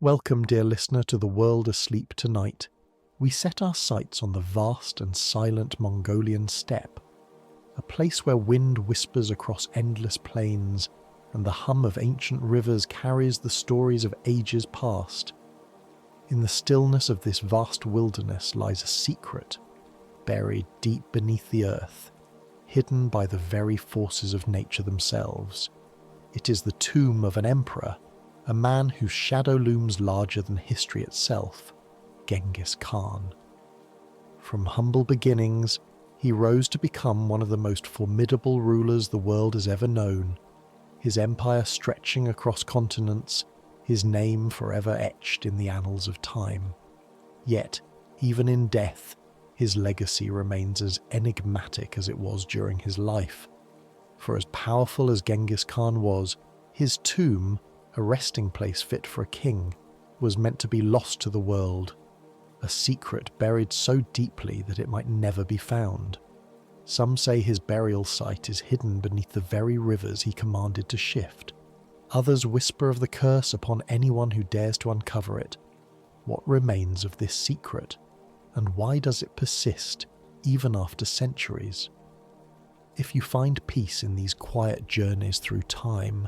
Welcome, dear listener, to the world asleep tonight. We set our sights on the vast and silent Mongolian steppe, a place where wind whispers across endless plains and the hum of ancient rivers carries the stories of ages past. In the stillness of this vast wilderness lies a secret, buried deep beneath the earth, hidden by the very forces of nature themselves. It is the tomb of an emperor, a man whose shadow looms larger than history itself, Genghis Khan. From humble beginnings, he rose to become one of the most formidable rulers the world has ever known, his empire stretching across continents, his name forever etched in the annals of time. Yet, even in death, his legacy remains as enigmatic as it was during his life. For as powerful as Genghis Khan was, his tomb, a resting place fit for a king, was meant to be lost to the world, a secret buried so deeply that it might never be found. Some say his burial site is hidden beneath the very rivers he commanded to shift. Others whisper of the curse upon anyone who dares to uncover it. What remains of this secret, and why does it persist even after centuries? If you find peace in these quiet journeys through time,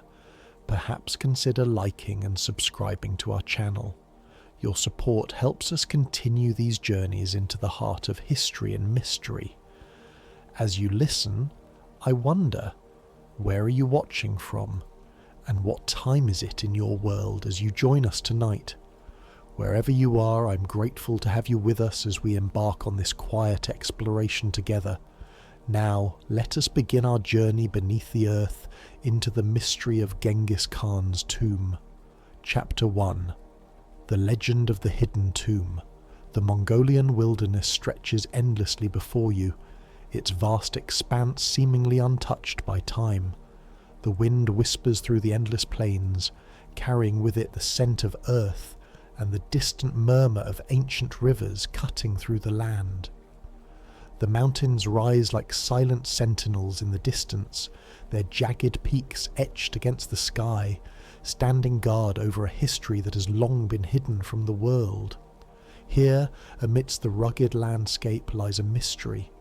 perhaps consider liking and subscribing to our channel. Your support helps us continue these journeys into the heart of history and mystery. As you listen, I wonder, where are you watching from? And what time is it in your world as you join us tonight? Wherever you are, I'm grateful to have you with us as we embark on this quiet exploration together. Now, let us begin our journey beneath the earth into the mystery of Genghis Khan's tomb. Chapter 1. The Legend of the Hidden Tomb. The Mongolian wilderness stretches endlessly before you, its vast expanse seemingly untouched by time. The wind whispers through the endless plains, carrying with it the scent of earth and the distant murmur of ancient rivers cutting through the land. The mountains rise like silent sentinels in the distance, their jagged peaks etched against the sky, standing guard over a history that has long been hidden from the world. Here, amidst the rugged landscape, lies a mystery,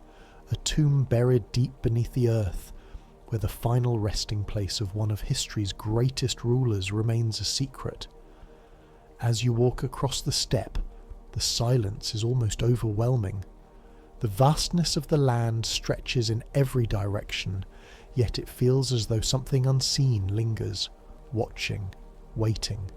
a tomb buried deep beneath the earth, where the final resting place of one of history's greatest rulers remains a secret. As you walk across the steppe, the silence is almost overwhelming. The vastness of the land stretches in every direction, yet it feels as though something unseen lingers, watching, waiting.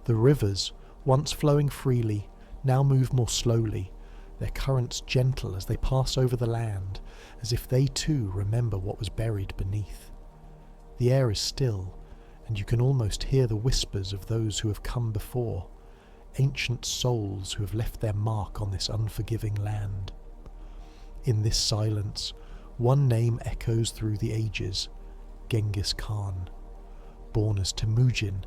The rivers, once flowing freely, now move more slowly, their currents gentle as they pass over the land, as if they too remember what was buried beneath. The air is still, and you can almost hear the whispers of those who have come before, ancient souls who have left their mark on this unforgiving land. In this silence, one name echoes through the ages: Genghis Khan. Born as Temujin,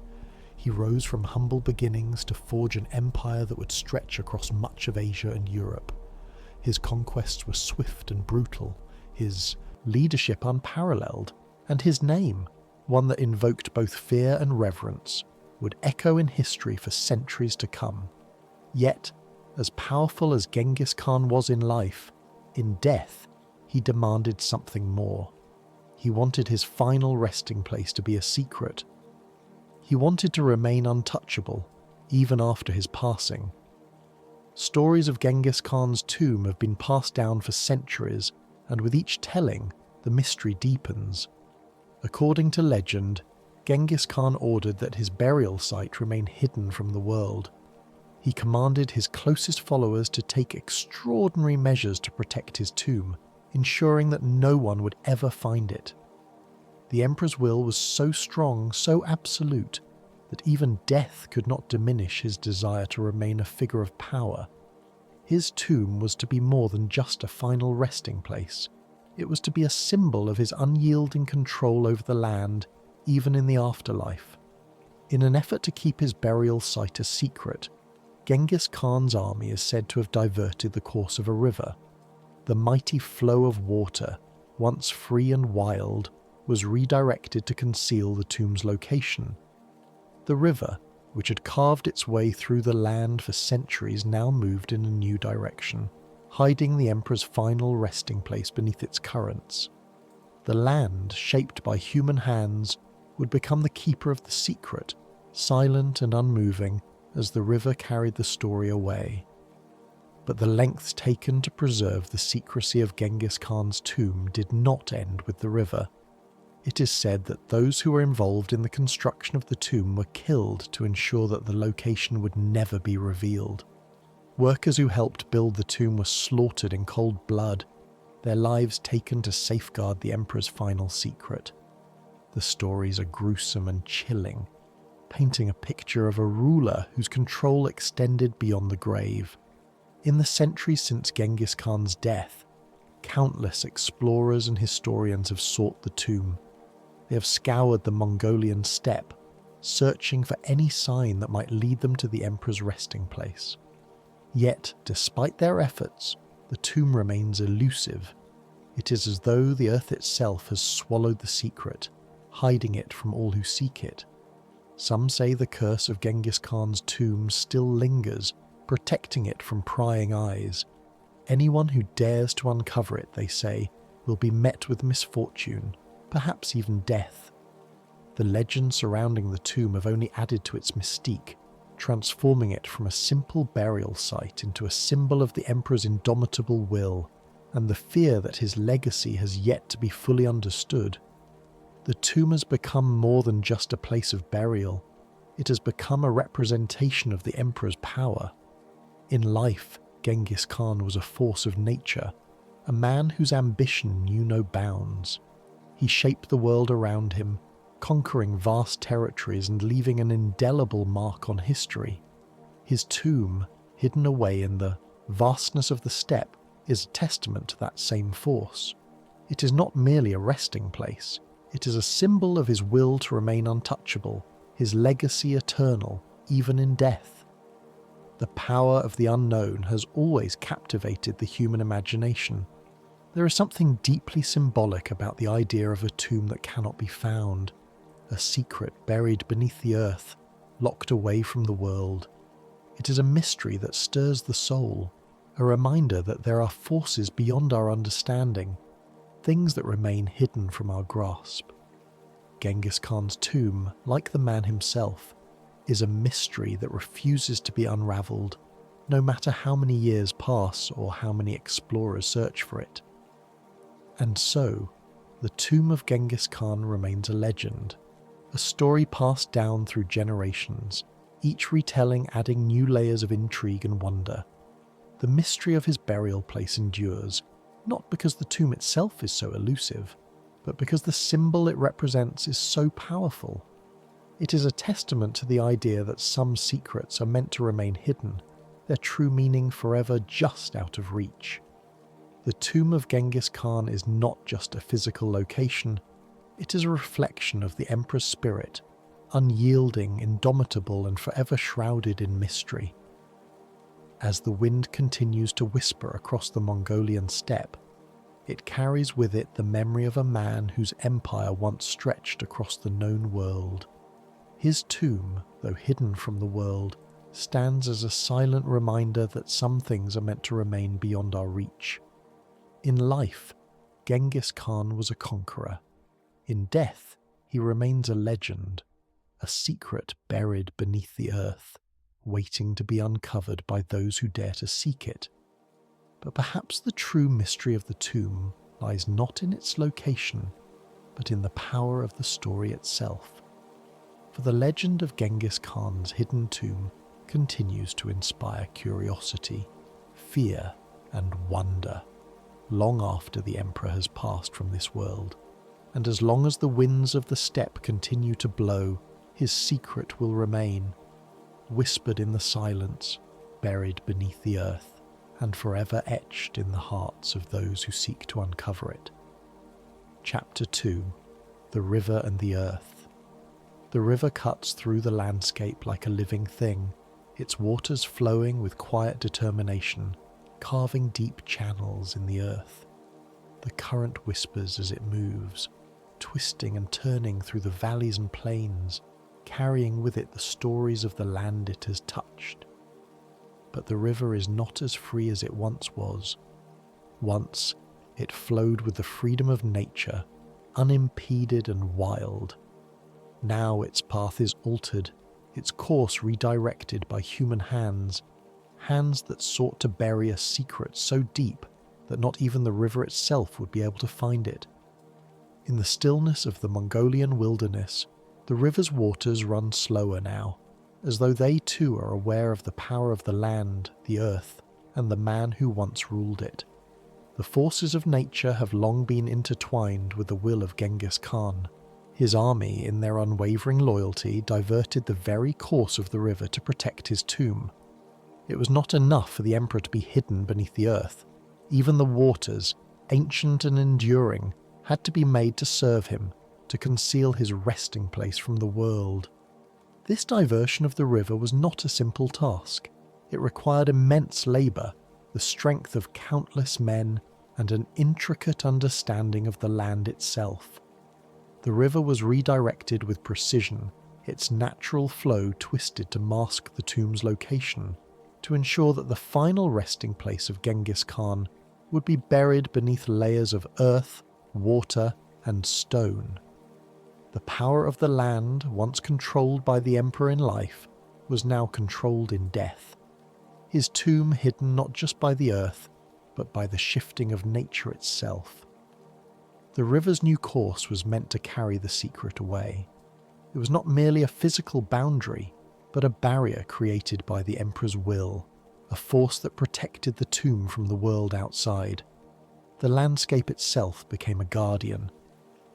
he rose from humble beginnings to forge an empire that would stretch across much of Asia and Europe. His conquests were swift and brutal, his leadership unparalleled, and his name, one that invoked both fear and reverence, would echo in history for centuries to come. Yet, as powerful as Genghis Khan was in life, in death, he demanded something more. He wanted his final resting place to be a secret. He wanted to remain untouchable, even after his passing. Stories of Genghis Khan's tomb have been passed down for centuries, and with each telling, the mystery deepens. According to legend, Genghis Khan ordered that his burial site remain hidden from the world. He commanded his closest followers to take extraordinary measures to protect his tomb, ensuring that no one would ever find it. The emperor's will was so strong, so absolute, that even death could not diminish his desire to remain a figure of power. His tomb was to be more than just a final resting place. It was to be a symbol of his unyielding control over the land, even in the afterlife. In an effort to keep his burial site a secret, Genghis Khan's army is said to have diverted the course of a river. The mighty flow of water, once free and wild, was redirected to conceal the tomb's location. The river, which had carved its way through the land for centuries, now moved in a new direction, hiding the emperor's final resting place beneath its currents. The land, shaped by human hands, would become the keeper of the secret, silent and unmoving as the river carried the story away. But the lengths taken to preserve the secrecy of Genghis Khan's tomb did not end with the river. It is said that those who were involved in the construction of the tomb were killed to ensure that the location would never be revealed. Workers who helped build the tomb were slaughtered in cold blood, their lives taken to safeguard the emperor's final secret. The stories are gruesome and chilling, painting a picture of a ruler whose control extended beyond the grave. In the centuries since Genghis Khan's death, countless explorers and historians have sought the tomb. They have scoured the Mongolian steppe, searching for any sign that might lead them to the emperor's resting place. Yet, despite their efforts, the tomb remains elusive. It is as though the earth itself has swallowed the secret, hiding it from all who seek it. Some say the curse of Genghis Khan's tomb still lingers, protecting it from prying eyes. Anyone who dares to uncover it, they say, will be met with misfortune, perhaps even death. The legends surrounding the tomb have only added to its mystique, transforming it from a simple burial site into a symbol of the emperor's indomitable will and the fear that his legacy has yet to be fully understood. The tomb has become more than just a place of burial. It has become a representation of the emperor's power. In life, Genghis Khan was a force of nature, a man whose ambition knew no bounds. He shaped the world around him, conquering vast territories and leaving an indelible mark on history. His tomb, hidden away in the vastness of the steppe, is a testament to that same force. It is not merely a resting place. It is a symbol of his will to remain untouchable, his legacy eternal, even in death. The power of the unknown has always captivated the human imagination. There is something deeply symbolic about the idea of a tomb that cannot be found, a secret buried beneath the earth, locked away from the world. It is a mystery that stirs the soul, a reminder that there are forces beyond our understanding, things that remain hidden from our grasp. Genghis Khan's tomb, like the man himself, is a mystery that refuses to be unravelled, no matter how many years pass or how many explorers search for it. And so, the tomb of Genghis Khan remains a legend, a story passed down through generations, each retelling adding new layers of intrigue and wonder. The mystery of his burial place endures, not because the tomb itself is so elusive, but because the symbol it represents is so powerful. It is a testament to the idea that some secrets are meant to remain hidden, their true meaning forever just out of reach. The tomb of Genghis Khan is not just a physical location, it is a reflection of the emperor's spirit, unyielding, indomitable, and forever shrouded in mystery. As the wind continues to whisper across the Mongolian steppe, it carries with it the memory of a man whose empire once stretched across the known world. His tomb, though hidden from the world, stands as a silent reminder that some things are meant to remain beyond our reach. In life, Genghis Khan was a conqueror. In death, he remains a legend, a secret buried beneath the earth, waiting to be uncovered by those who dare to seek it. But perhaps the true mystery of the tomb lies not in its location, but in the power of the story itself. For the legend of Genghis Khan's hidden tomb continues to inspire curiosity, fear, and wonder, long after the emperor has passed from this world. And as long as the winds of the steppe continue to blow, his secret will remain, whispered in the silence, buried beneath the earth, and forever etched in the hearts of those who seek to uncover it. Chapter 2: The River and the Earth. The river cuts through the landscape like a living thing, its waters flowing with quiet determination, carving deep channels in the earth. The current whispers as it moves, twisting and turning through the valleys and plains, carrying with it the stories of the land it has touched. But the river is not as free as it once was. Once, it flowed with the freedom of nature, unimpeded and wild. Now its path is altered, its course redirected by human hands, hands that sought to bury a secret so deep that not even the river itself would be able to find it. In the stillness of the Mongolian wilderness, the river's waters run slower now, as though they too are aware of the power of the land, the earth, and the man who once ruled it. The forces of nature have long been intertwined with the will of Genghis Khan. His army, in their unwavering loyalty, diverted the very course of the river to protect his tomb. It was not enough for the emperor to be hidden beneath the earth. Even the waters, ancient and enduring, had to be made to serve him, to conceal his resting place from the world. This diversion of the river was not a simple task. It required immense labour, the strength of countless men, and an intricate understanding of the land itself. The river was redirected with precision, its natural flow twisted to mask the tomb's location, to ensure that the final resting place of Genghis Khan would be buried beneath layers of earth, water, and stone. The power of the land, once controlled by the emperor in life, was now controlled in death. His tomb hidden not just by the earth, but by the shifting of nature itself. The river's new course was meant to carry the secret away. It was not merely a physical boundary, but a barrier created by the emperor's will, a force that protected the tomb from the world outside. The landscape itself became a guardian,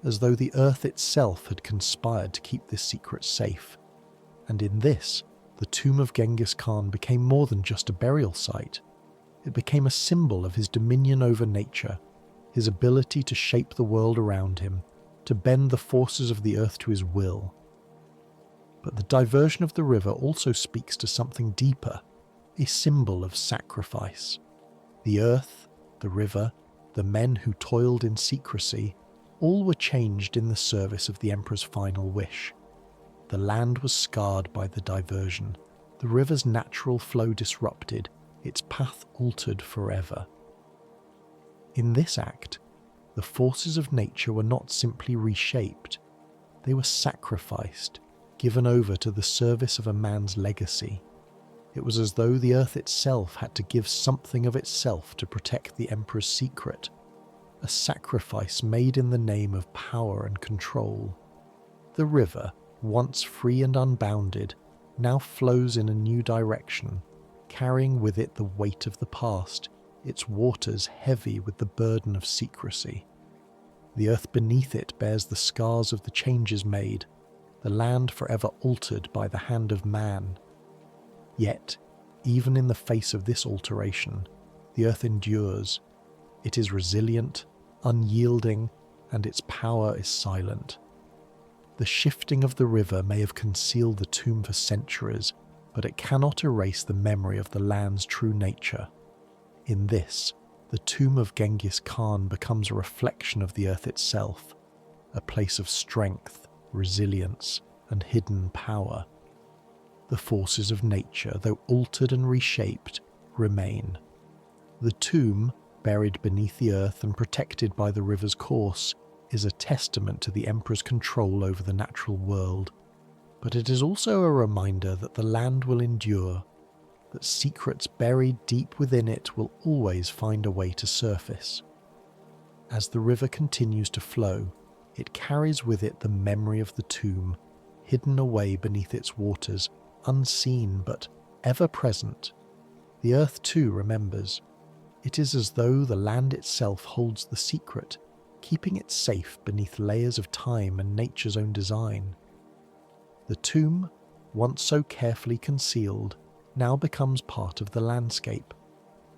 as though the earth itself had conspired to keep this secret safe. And in this, the tomb of Genghis Khan became more than just a burial site. It became a symbol of his dominion over nature, his ability to shape the world around him, to bend the forces of the earth to his will. But the diversion of the river also speaks to something deeper, a symbol of sacrifice. The earth, the river, the men who toiled in secrecy, all were changed in the service of the emperor's final wish. The land was scarred by the diversion, the river's natural flow disrupted, its path altered forever. In this act, the forces of nature were not simply reshaped, they were sacrificed, given over to the service of a man's legacy. It was as though the earth itself had to give something of itself to protect the emperor's secret, a sacrifice made in the name of power and control. The river, once free and unbounded, now flows in a new direction, carrying with it the weight of the past, its waters heavy with the burden of secrecy. The earth beneath it bears the scars of the changes made, the land forever altered by the hand of man. Yet, even in the face of this alteration, the earth endures. It is resilient, unyielding, and its power is silent. The shifting of the river may have concealed the tomb for centuries, but it cannot erase the memory of the land's true nature. In this, the tomb of Genghis Khan becomes a reflection of the earth itself, a place of strength, resilience, and hidden power. The forces of nature, though altered and reshaped, remain. The tomb, buried beneath the earth and protected by the river's course, is a testament to the emperor's control over the natural world, but it is also a reminder that the land will endure, that secrets buried deep within it will always find a way to surface. As the river continues to flow, it carries with it the memory of the tomb, hidden away beneath its waters, unseen but ever present. The earth too remembers. It is as though the land itself holds the secret, keeping it safe beneath layers of time and nature's own design. The tomb, once so carefully concealed, now becomes part of the landscape,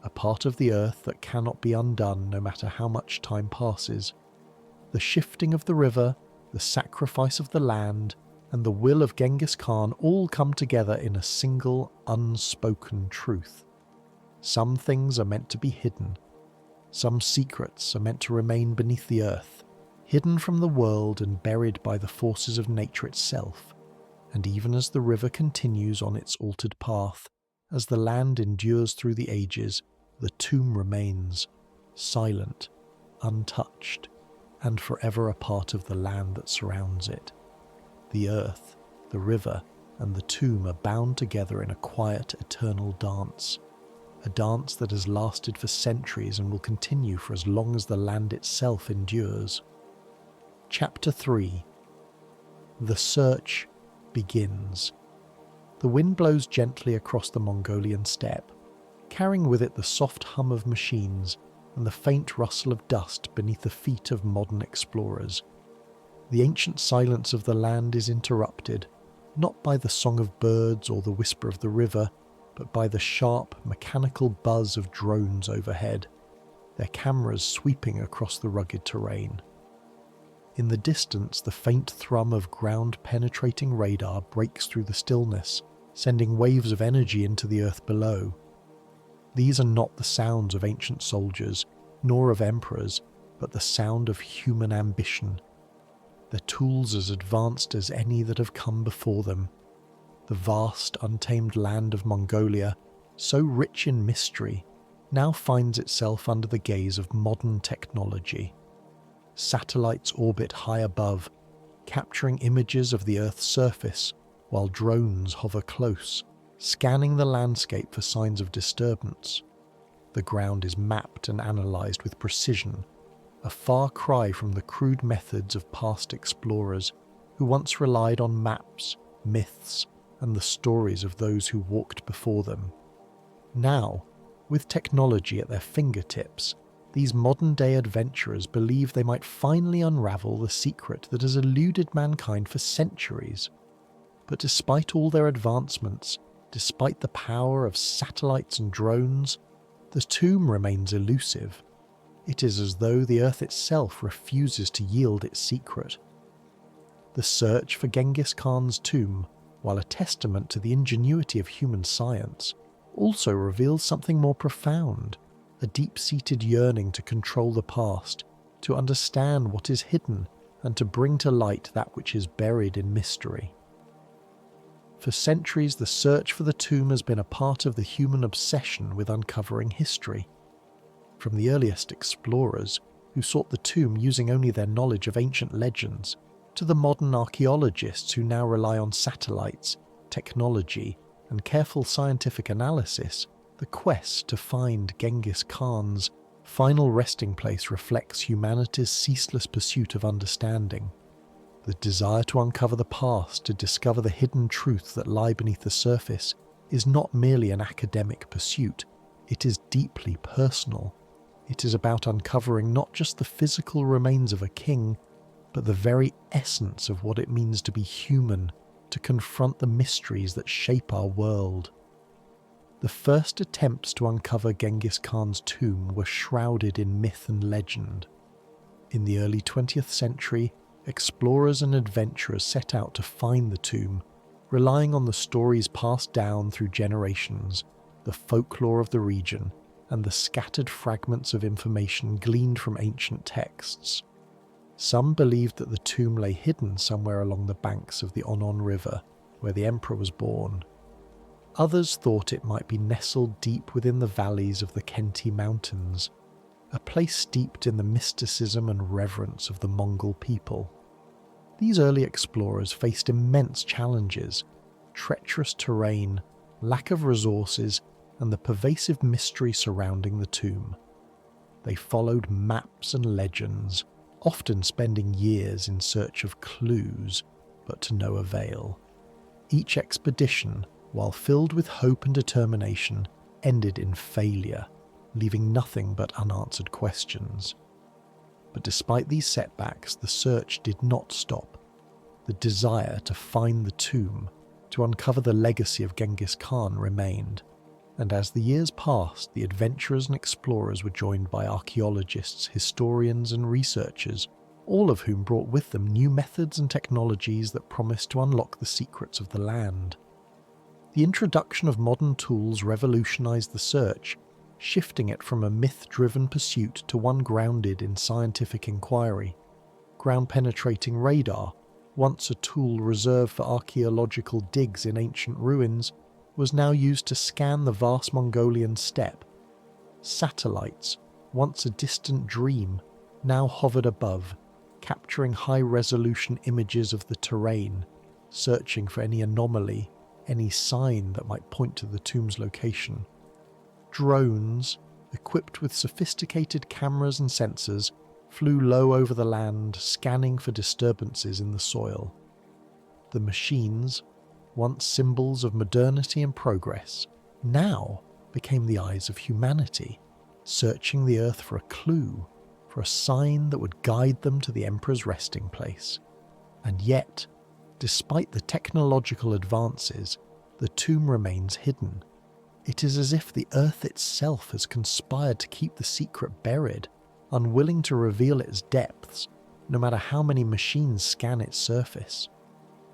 a part of the earth that cannot be undone no matter how much time passes. The shifting of the river, the sacrifice of the land, and the will of Genghis Khan all come together in a single, unspoken truth. Some things are meant to be hidden. Some secrets are meant to remain beneath the earth, hidden from the world and buried by the forces of nature itself. And even as the river continues on its altered path, as the land endures through the ages, the tomb remains, silent, untouched, and forever a part of the land that surrounds it. The earth, the river, and the tomb are bound together in a quiet, eternal dance, a dance that has lasted for centuries and will continue for as long as the land itself endures. Chapter 3. The Search begins. The wind blows gently across the Mongolian steppe, carrying with it the soft hum of machines and the faint rustle of dust beneath the feet of modern explorers. The ancient silence of the land is interrupted, not by the song of birds or the whisper of the river, but by the sharp, mechanical buzz of drones overhead, their cameras sweeping across the rugged terrain. In the distance, the faint thrum of ground-penetrating radar breaks through the stillness, sending waves of energy into the earth below. These are not the sounds of ancient soldiers, nor of emperors, but the sound of human ambition. Their tools as advanced as any that have come before them. The vast, untamed land of Mongolia, so rich in mystery, now finds itself under the gaze of modern technology. Satellites orbit high above, capturing images of the Earth's surface, while drones hover close, scanning the landscape for signs of disturbance. The ground is mapped and analysed with precision, a far cry from the crude methods of past explorers who once relied on maps, myths, and the stories of those who walked before them. Now, with technology at their fingertips, these modern-day adventurers believe they might finally unravel the secret that has eluded mankind for centuries. But despite all their advancements, despite the power of satellites and drones, the tomb remains elusive. It is as though the Earth itself refuses to yield its secret. The search for Genghis Khan's tomb, while a testament to the ingenuity of human science, also reveals something more profound, a deep-seated yearning to control the past, to understand what is hidden, and to bring to light that which is buried in mystery. For centuries, the search for the tomb has been a part of the human obsession with uncovering history. From the earliest explorers, who sought the tomb using only their knowledge of ancient legends, to the modern archaeologists who now rely on satellites, technology, and careful scientific analysis, the quest to find Genghis Khan's final resting place reflects humanity's ceaseless pursuit of understanding. The desire to uncover the past, to discover the hidden truths that lie beneath the surface, is not merely an academic pursuit, it is deeply personal. It is about uncovering not just the physical remains of a king, but the very essence of what it means to be human, to confront the mysteries that shape our world. The first attempts to uncover Genghis Khan's tomb were shrouded in myth and legend. In the early 20th century, explorers and adventurers set out to find the tomb, relying on the stories passed down through generations, the folklore of the region, and the scattered fragments of information gleaned from ancient texts. Some believed that the tomb lay hidden somewhere along the banks of the Onon River, where the emperor was born. Others thought it might be nestled deep within the valleys of the Khenti Mountains, a place steeped in the mysticism and reverence of the Mongol people. These early explorers faced immense challenges: treacherous terrain, lack of resources, and the pervasive mystery surrounding the tomb. They followed maps and legends, often spending years in search of clues, but to no avail. Each expedition, while filled with hope and determination, ended in failure, leaving nothing but unanswered questions. But despite these setbacks, the search did not stop. The desire to find the tomb, to uncover the legacy of Genghis Khan, remained. And as the years passed, the adventurers and explorers were joined by archaeologists, historians, and researchers, all of whom brought with them new methods and technologies that promised to unlock the secrets of the land. The introduction of modern tools revolutionized the search, shifting it from a myth-driven pursuit to one grounded in scientific inquiry. Ground-penetrating radar, once a tool reserved for archaeological digs in ancient ruins, was now used to scan the vast Mongolian steppe. Satellites, once a distant dream, now hovered above, capturing high-resolution images of the terrain, searching for any anomaly, any sign that might point to the tomb's location. Drones, equipped with sophisticated cameras and sensors, flew low over the land, scanning for disturbances in the soil. The machines, once symbols of modernity and progress, now became the eyes of humanity, searching the earth for a clue, for a sign that would guide them to the Emperor's resting place. And yet, despite the technological advances, the tomb remains hidden. It is as if the earth itself has conspired to keep the secret buried, unwilling to reveal its depths, no matter how many machines scan its surface.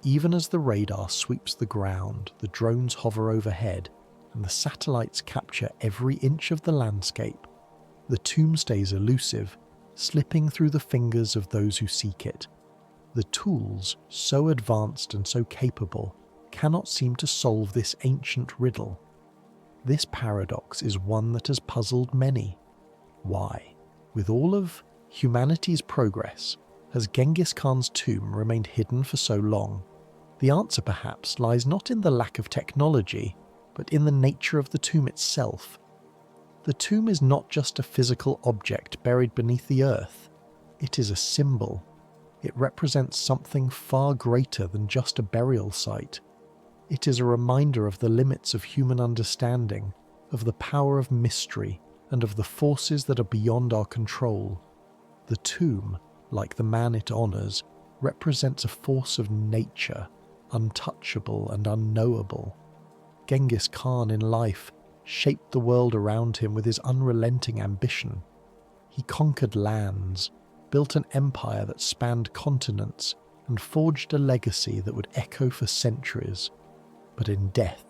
Even as the radar sweeps the ground, the drones hover overhead, and the satellites capture every inch of the landscape, the tomb stays elusive, slipping through the fingers of those who seek it. The tools, so advanced and so capable, cannot seem to solve this ancient riddle. This paradox is one that has puzzled many. Why, with all of humanity's progress, has Genghis Khan's tomb remained hidden for so long? The answer perhaps lies not in the lack of technology, but in the nature of the tomb itself. The tomb is not just a physical object buried beneath the earth. It is a symbol. It represents something far greater than just a burial site. It is a reminder of the limits of human understanding, of the power of mystery, and of the forces that are beyond our control. The tomb, like the man it honors, represents a force of nature, untouchable and unknowable. Genghis Khan in life shaped the world around him with his unrelenting ambition. He conquered lands, built an empire that spanned continents, and forged a legacy that would echo for centuries. But in death,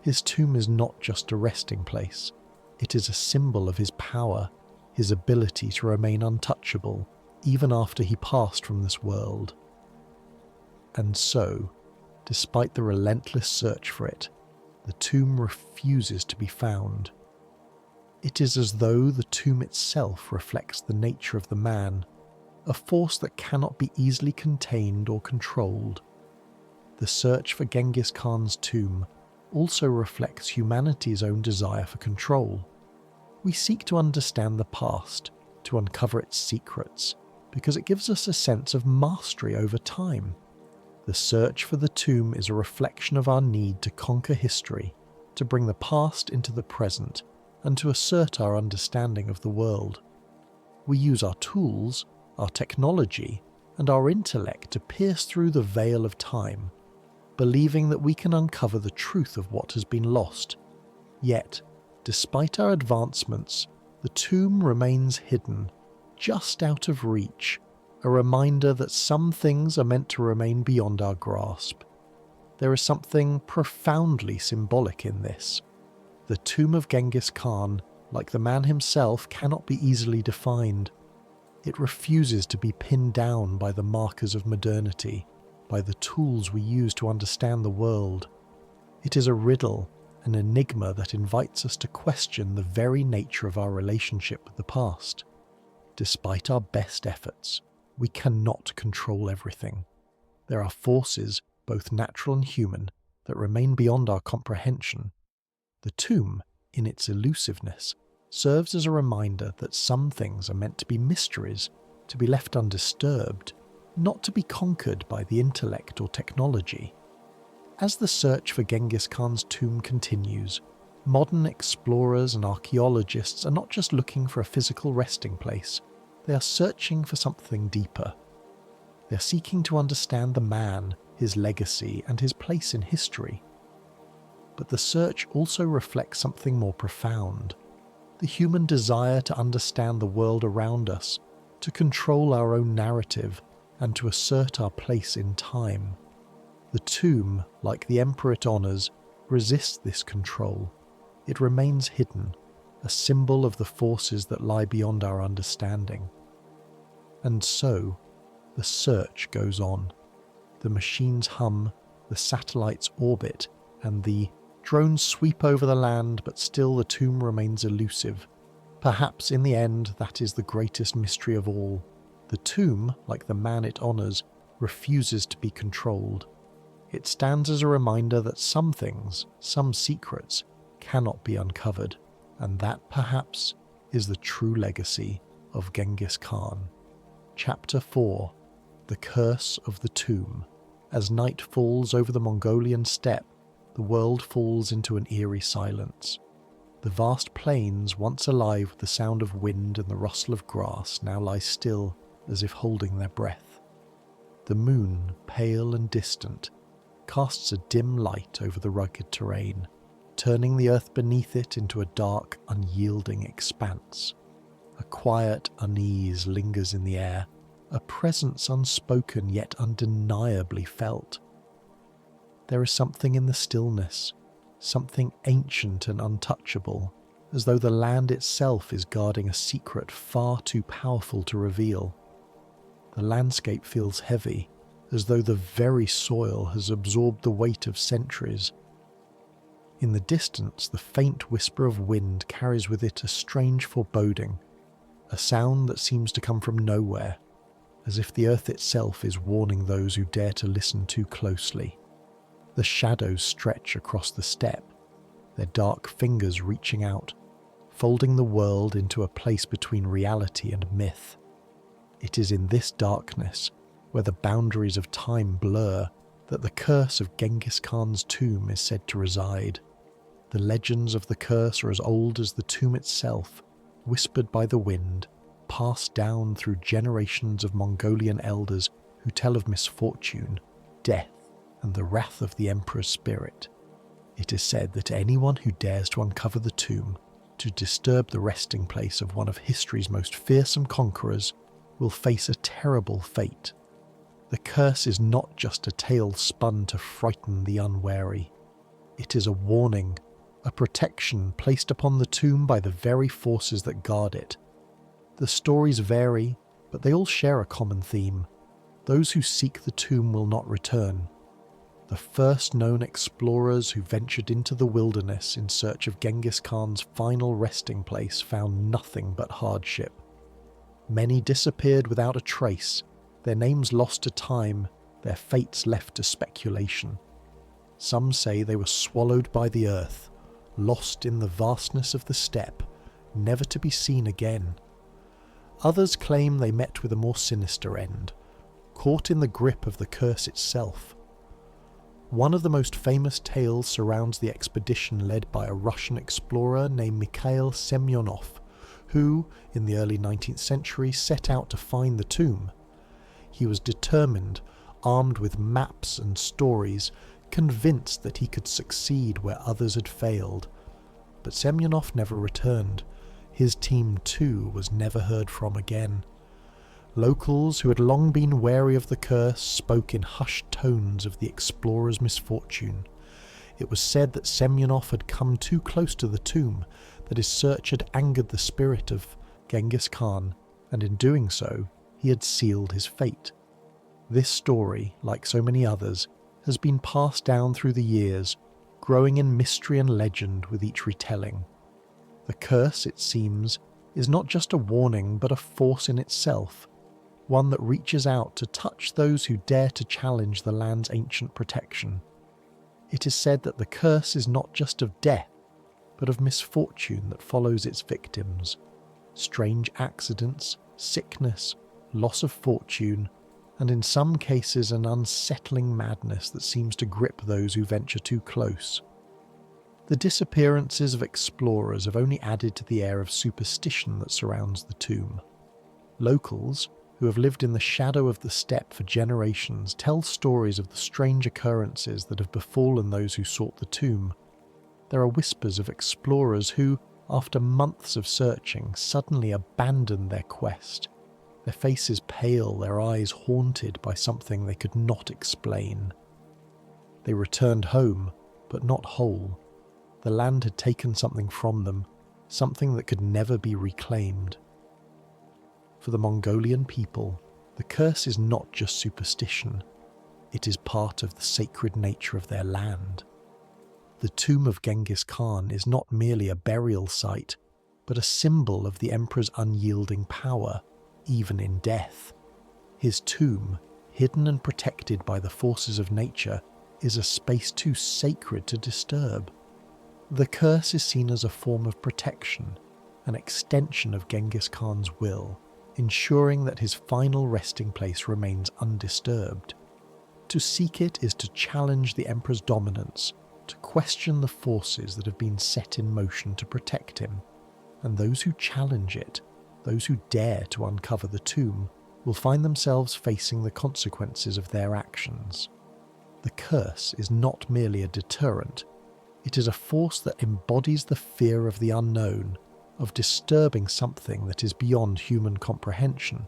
his tomb is not just a resting place. It is a symbol of his power, his ability to remain untouchable, even after he passed from this world. And so, despite the relentless search for it, the tomb refuses to be found. It is as though the tomb itself reflects the nature of the man, a force that cannot be easily contained or controlled. The search for Genghis Khan's tomb also reflects humanity's own desire for control. We seek to understand the past, to uncover its secrets, because it gives us a sense of mastery over time. The search for the tomb is a reflection of our need to conquer history, to bring the past into the present, and to assert our understanding of the world. We use our tools, our technology, and our intellect to pierce through the veil of time, believing that we can uncover the truth of what has been lost. Yet, despite our advancements, the tomb remains hidden, just out of reach, a reminder that some things are meant to remain beyond our grasp. There is something profoundly symbolic in this. The tomb of Genghis Khan, like the man himself, cannot be easily defined. It refuses to be pinned down by the markers of modernity, by the tools we use to understand the world. It is a riddle, an enigma that invites us to question the very nature of our relationship with the past. Despite our best efforts, we cannot control everything. There are forces, both natural and human, that remain beyond our comprehension. The tomb, in its elusiveness, serves as a reminder that some things are meant to be mysteries, to be left undisturbed, not to be conquered by the intellect or technology. As the search for Genghis Khan's tomb continues, modern explorers and archaeologists are not just looking for a physical resting place, they are searching for something deeper. They are seeking to understand the man, his legacy, and his place in history. But the search also reflects something more profound: the human desire to understand the world around us, to control our own narrative, and to assert our place in time. The tomb, like the emperor it honors, resists this control. It remains hidden, a symbol of the forces that lie beyond our understanding. And so, the search goes on. The machines hum, the satellites orbit, and the drones sweep over the land, but still the tomb remains elusive. Perhaps in the end, that is the greatest mystery of all. The tomb, like the man it honours, refuses to be controlled. It stands as a reminder that some things, some secrets, cannot be uncovered, and that perhaps is the true legacy of Genghis Khan. Chapter 4: The Curse of the Tomb. As night falls over the Mongolian steppe, the world falls into an eerie silence. The vast plains, once alive with the sound of wind and the rustle of grass, now lie still as if holding their breath. The moon, pale and distant, casts a dim light over the rugged terrain, turning the earth beneath it into a dark, unyielding expanse. A quiet unease lingers in the air, a presence unspoken yet undeniably felt. There is something in the stillness, something ancient and untouchable, as though the land itself is guarding a secret far too powerful to reveal. The landscape feels heavy, as though the very soil has absorbed the weight of centuries. In the distance, the faint whisper of wind carries with it a strange foreboding, a sound that seems to come from nowhere, as if the earth itself is warning those who dare to listen too closely. The shadows stretch across the steppe, their dark fingers reaching out, folding the world into a place between reality and myth. It is in this darkness, where the boundaries of time blur, that the curse of Genghis Khan's tomb is said to reside. The legends of the curse are as old as the tomb itself, whispered by the wind, passed down through generations of Mongolian elders who tell of misfortune, death, and the wrath of the emperor's spirit. It is said that anyone who dares to uncover the tomb, to disturb the resting place of one of history's most fearsome conquerors, will face a terrible fate. The curse is not just a tale spun to frighten the unwary. It is a warning, a protection placed upon the tomb by the very forces that guard it. The stories vary, but they all share a common theme. Those who seek the tomb will not return. The first known explorers who ventured into the wilderness in search of Genghis Khan's final resting place found nothing but hardship. Many disappeared without a trace, their names lost to time, their fates left to speculation. Some say they were swallowed by the earth, lost in the vastness of the steppe, never to be seen again. Others claim they met with a more sinister end, caught in the grip of the curse itself. One of the most famous tales surrounds the expedition led by a Russian explorer named Mikhail Semyonov, who, in the early 19th century, set out to find the tomb. He was determined, armed with maps and stories, convinced that he could succeed where others had failed. But Semyonov never returned. His team, too, was never heard from again. Locals who had long been wary of the curse spoke in hushed tones of the explorer's misfortune. It was said that Semyonov had come too close to the tomb, that his search had angered the spirit of Genghis Khan, and in doing so, he had sealed his fate. This story, like so many others, has been passed down through the years, growing in mystery and legend with each retelling. The curse, it seems, is not just a warning but a force in itself, one that reaches out to touch those who dare to challenge the land's ancient protection. It is said that the curse is not just of death, but of misfortune that follows its victims. Strange accidents, sickness, loss of fortune, and in some cases an unsettling madness that seems to grip those who venture too close. The disappearances of explorers have only added to the air of superstition that surrounds the tomb. Locals, who have lived in the shadow of the steppe for generations, tell stories of the strange occurrences that have befallen those who sought the tomb. There are whispers of explorers who, after months of searching, suddenly abandoned their quest, their faces pale, their eyes haunted by something they could not explain. They returned home, but not whole. The land had taken something from them, something that could never be reclaimed. For the Mongolian people, the curse is not just superstition. It is part of the sacred nature of their land. The tomb of Genghis Khan is not merely a burial site, but a symbol of the emperor's unyielding power, even in death. His tomb, hidden and protected by the forces of nature, is a space too sacred to disturb. The curse is seen as a form of protection, an extension of Genghis Khan's will, ensuring that his final resting place remains undisturbed. To seek it is to challenge the emperor's dominance, to question the forces that have been set in motion to protect him, and those who challenge it, those who dare to uncover the tomb, will find themselves facing the consequences of their actions. The curse is not merely a deterrent, it is a force that embodies the fear of the unknown, of disturbing something that is beyond human comprehension.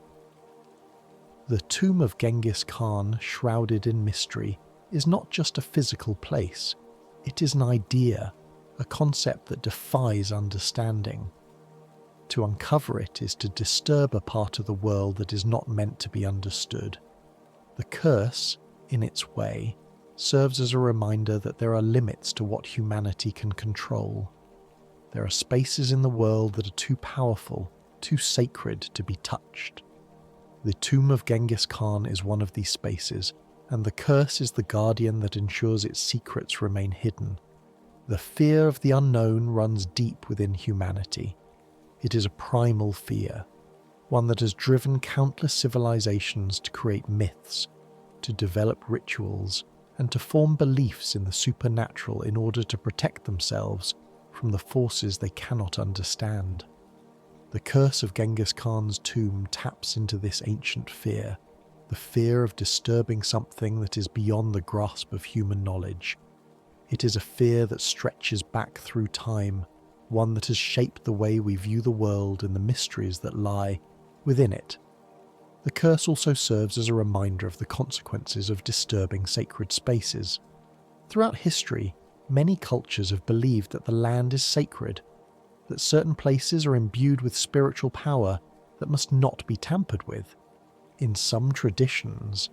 The tomb of Genghis Khan, shrouded in mystery, is not just a physical place, it is an idea, a concept that defies understanding. To uncover it is to disturb a part of the world that is not meant to be understood. The curse, in its way, serves as a reminder that there are limits to what humanity can control. There are spaces in the world that are too powerful, too sacred to be touched. The tomb of Genghis Khan is one of these spaces, and the curse is the guardian that ensures its secrets remain hidden. The fear of the unknown runs deep within humanity. It is a primal fear, one that has driven countless civilizations to create myths, to develop rituals, and to form beliefs in the supernatural in order to protect themselves from the forces they cannot understand. The curse of Genghis Khan's tomb taps into this ancient fear, the fear of disturbing something that is beyond the grasp of human knowledge. It is a fear that stretches back through time, one that has shaped the way we view the world and the mysteries that lie within it. The curse also serves as a reminder of the consequences of disturbing sacred spaces. Throughout history, many cultures have believed that the land is sacred, that certain places are imbued with spiritual power that must not be tampered with. In some traditions,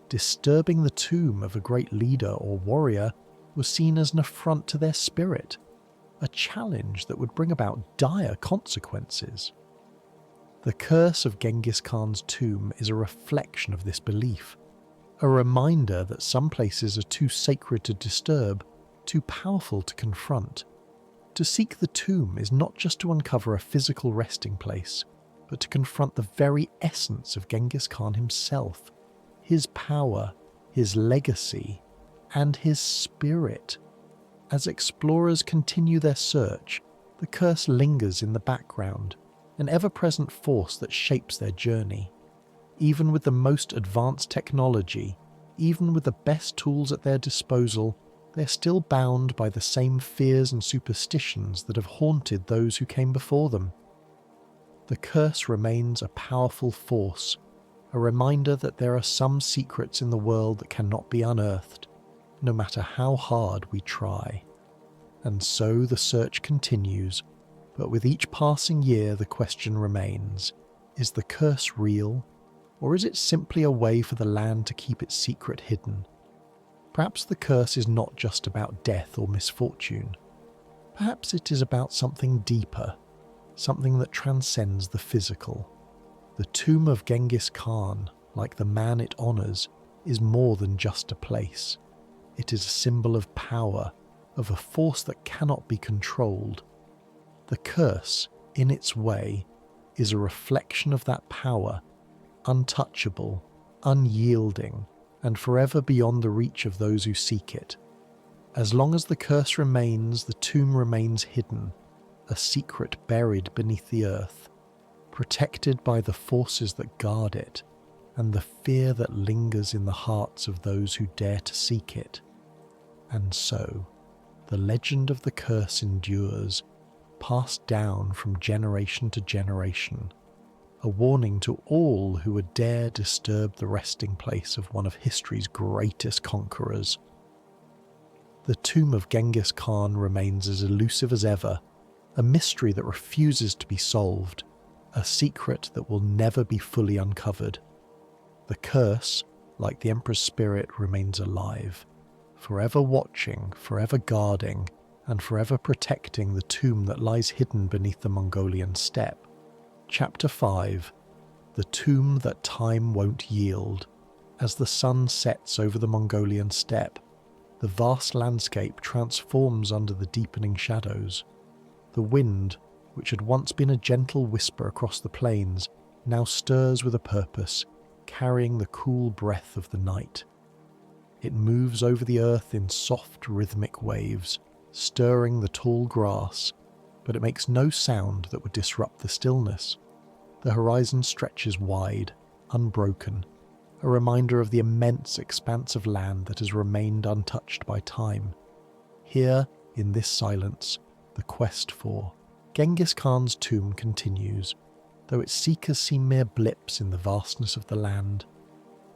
disturbing the tomb of a great leader or warrior was seen as an affront to their spirit, a challenge that would bring about dire consequences. The curse of Genghis Khan's tomb is a reflection of this belief, a reminder that some places are too sacred to disturb, too powerful to confront. To seek the tomb is not just to uncover a physical resting place, but to confront the very essence of Genghis Khan himself, his power, his legacy, and his spirit. As explorers continue their search, the curse lingers in the background, an ever-present force that shapes their journey. Even with the most advanced technology, even with the best tools at their disposal, they are still bound by the same fears and superstitions that have haunted those who came before them. The curse remains a powerful force, a reminder that there are some secrets in the world that cannot be unearthed, no matter how hard we try. And so the search continues, but with each passing year the question remains, is the curse real, or is it simply a way for the land to keep its secret hidden? Perhaps the curse is not just about death or misfortune. Perhaps it is about something deeper, something that transcends the physical. The tomb of Genghis Khan, like the man it honours, is more than just a place. It is a symbol of power, of a force that cannot be controlled. The curse, in its way, is a reflection of that power, untouchable, unyielding, and forever beyond the reach of those who seek it. As long as the curse remains, the tomb remains hidden, a secret buried beneath the earth, protected by the forces that guard it, and the fear that lingers in the hearts of those who dare to seek it. And so, the legend of the curse endures, passed down from generation to generation, a warning to all who would dare disturb the resting place of one of history's greatest conquerors. The tomb of Genghis Khan remains as elusive as ever, a mystery that refuses to be solved, a secret that will never be fully uncovered. The curse, like the Emperor's spirit, remains alive, forever watching, forever guarding, and forever protecting the tomb that lies hidden beneath the Mongolian steppe. Chapter 5: The Tomb That Time Won't Yield. As the sun sets over the Mongolian steppe, the vast landscape transforms under the deepening shadows. The wind, which had once been a gentle whisper across the plains, now stirs with a purpose, carrying the cool breath of the night. It moves over the earth in soft, rhythmic waves, stirring the tall grass, but it makes no sound that would disrupt the stillness. The horizon stretches wide, unbroken, a reminder of the immense expanse of land that has remained untouched by time. Here, in this silence, the quest for Genghis Khan's tomb continues, though its seekers seem mere blips in the vastness of the land.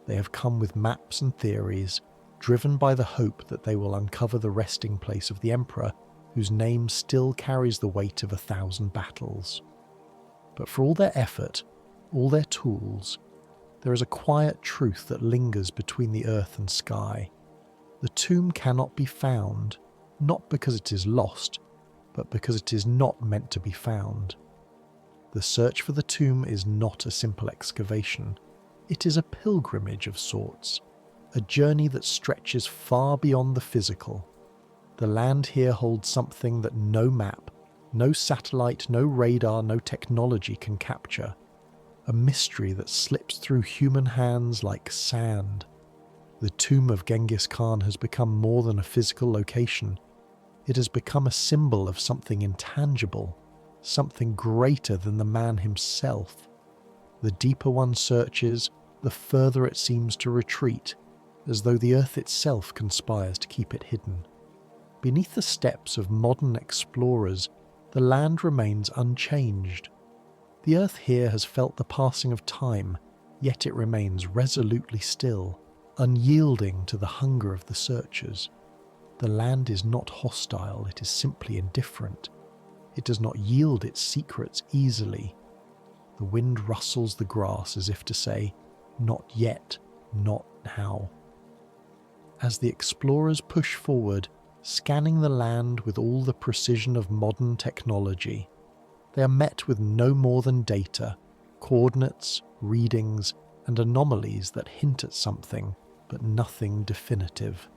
They have come with maps and theories, driven by the hope that they will uncover the resting place of the Emperor, whose name still carries the weight of 1,000 battles. But for all their effort, all their tools, there is a quiet truth that lingers between the earth and sky. The tomb cannot be found, not because it is lost, but because it is not meant to be found. The search for the tomb is not a simple excavation. It is a pilgrimage of sorts, a journey that stretches far beyond the physical. The land here holds something that no map, no satellite, no radar, no technology can capture. A mystery that slips through human hands like sand. The tomb of Genghis Khan has become more than a physical location. It has become a symbol of something intangible, something greater than the man himself. The deeper one searches, the further it seems to retreat, as though the earth itself conspires to keep it hidden. Beneath the steps of modern explorers, the land remains unchanged. The earth here has felt the passing of time, yet it remains resolutely still, unyielding to the hunger of the searchers. The land is not hostile, it is simply indifferent. It does not yield its secrets easily. The wind rustles the grass as if to say, "Not yet, not now." As the explorers push forward, scanning the land with all the precision of modern technology, they are met with no more than data, coordinates, readings, and anomalies that hint at something, but nothing definitive.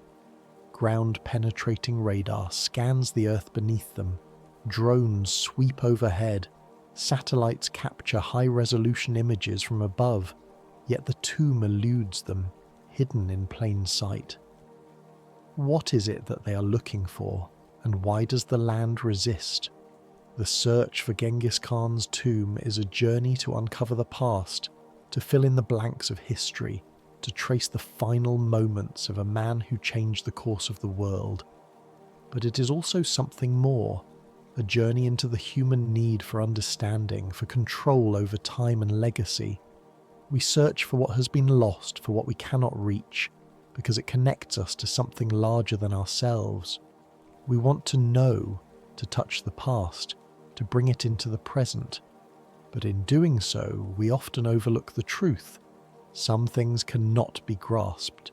Ground-penetrating radar scans the earth beneath them. Drones sweep overhead. Satellites capture high-resolution images from above, yet the tomb eludes them, hidden in plain sight. What is it that they are looking for, and why does the land resist? The search for Genghis Khan's tomb is a journey to uncover the past, to fill in the blanks of history, to trace the final moments of a man who changed the course of the world. But it is also something more, a journey into the human need for understanding, for control over time and legacy. We search for what has been lost, for what we cannot reach, because it connects us to something larger than ourselves. We want to know, to touch the past, to bring it into the present. But in doing so, we often overlook the truth. Some things cannot be grasped.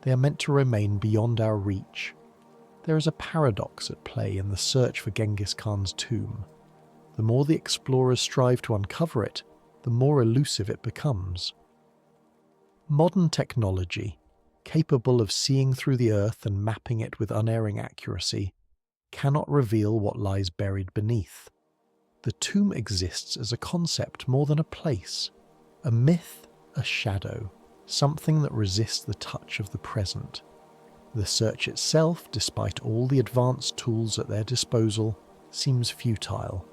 They are meant to remain beyond our reach. There is a paradox at play in the search for Genghis Khan's tomb. The more the explorers strive to uncover it, the more elusive it becomes. Modern technology, capable of seeing through the earth and mapping it with unerring accuracy, cannot reveal what lies buried beneath. The tomb exists as a concept more than a place, a myth, a shadow, something that resists the touch of the present. The search itself, despite all the advanced tools at their disposal, seems futile.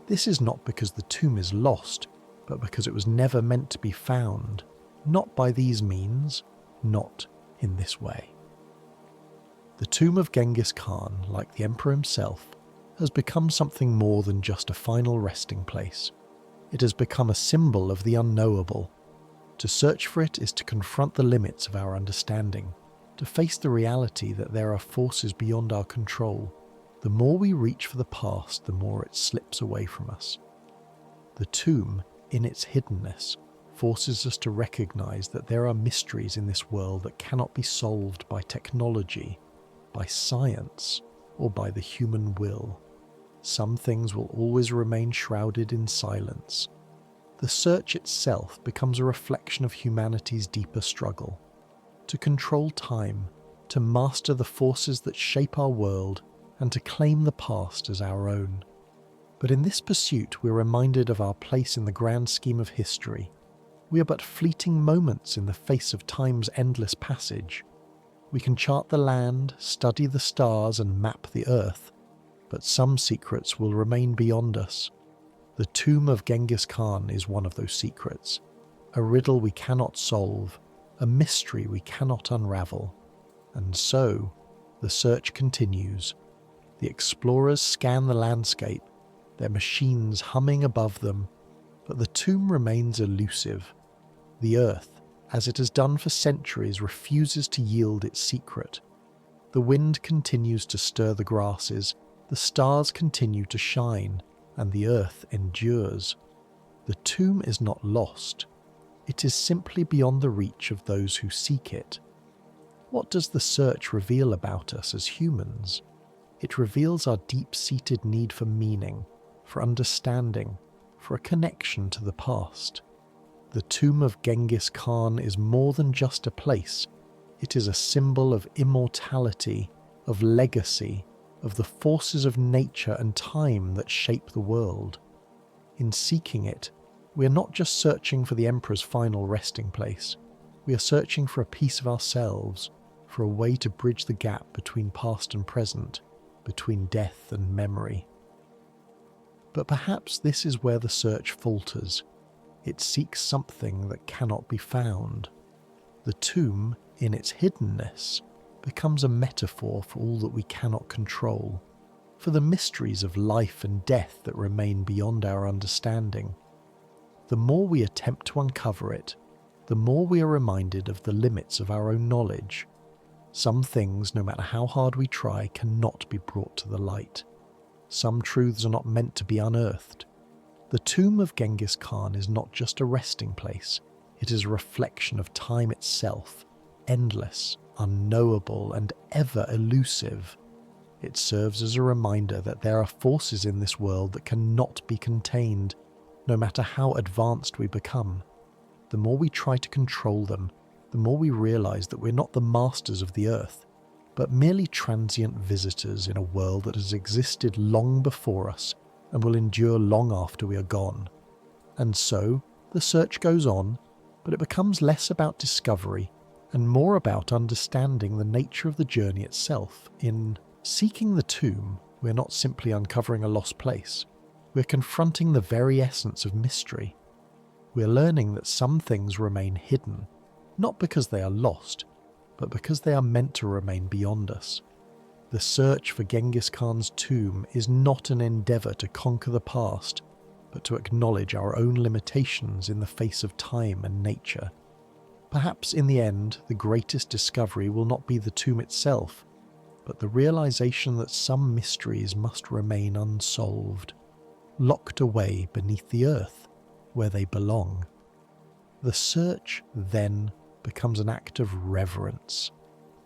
This is not because the tomb is lost, but because it was never meant to be found. Not by these means, not in this way. The tomb of Genghis Khan, like the emperor himself, has become something more than just a final resting place. It has become a symbol of the unknowable. To search for it is to confront the limits of our understanding, to face the reality that there are forces beyond our control. The more we reach for the past, the more it slips away from us. The tomb, in its hiddenness, forces us to recognize that there are mysteries in this world that cannot be solved by technology, by science, or by the human will. Some things will always remain shrouded in silence. The search itself becomes a reflection of humanity's deeper struggle. To control time, to master the forces that shape our world, and to claim the past as our own. But in this pursuit, we're reminded of our place in the grand scheme of history. We are but fleeting moments in the face of time's endless passage. We can chart the land, study the stars, and map the earth, but some secrets will remain beyond us. The tomb of Genghis Khan is one of those secrets, a riddle we cannot solve, a mystery we cannot unravel. And so, the search continues. The explorers scan the landscape, their machines humming above them, but the tomb remains elusive. The earth, as it has done for centuries, refuses to yield its secret. The wind continues to stir the grasses, the stars continue to shine, and the earth endures. The tomb is not lost. It is simply beyond the reach of those who seek it. What does the search reveal about us as humans? It reveals our deep-seated need for meaning, for understanding, for a connection to the past. The tomb of Genghis Khan is more than just a place. It is a symbol of immortality, of legacy, of the forces of nature and time that shape the world. In seeking it, we are not just searching for the emperor's final resting place. We are searching for a piece of ourselves, for a way to bridge the gap between past and present, between death and memory. But perhaps this is where the search falters. It seeks something that cannot be found. The tomb, in its hiddenness, becomes a metaphor for all that we cannot control, for the mysteries of life and death that remain beyond our understanding. The more we attempt to uncover it, the more we are reminded of the limits of our own knowledge. Some things, no matter how hard we try, cannot be brought to the light. Some truths are not meant to be unearthed. The tomb of Genghis Khan is not just a resting place, it is a reflection of time itself, endless, unknowable, and ever elusive. It serves as a reminder that there are forces in this world that cannot be contained, no matter how advanced we become. The more we try to control them, the more we realize that we're not the masters of the earth, but merely transient visitors in a world that has existed long before us and will endure long after we are gone. And so, the search goes on, but it becomes less about discovery and more about understanding the nature of the journey itself. In seeking the tomb, we're not simply uncovering a lost place. We're confronting the very essence of mystery. We're learning that some things remain hidden, not because they are lost, but because they are meant to remain beyond us. The search for Genghis Khan's tomb is not an endeavour to conquer the past, but to acknowledge our own limitations in the face of time and nature. Perhaps in the end, the greatest discovery will not be the tomb itself, but the realization that some mysteries must remain unsolved, locked away beneath the earth, where they belong. The search, then, becomes an act of reverence.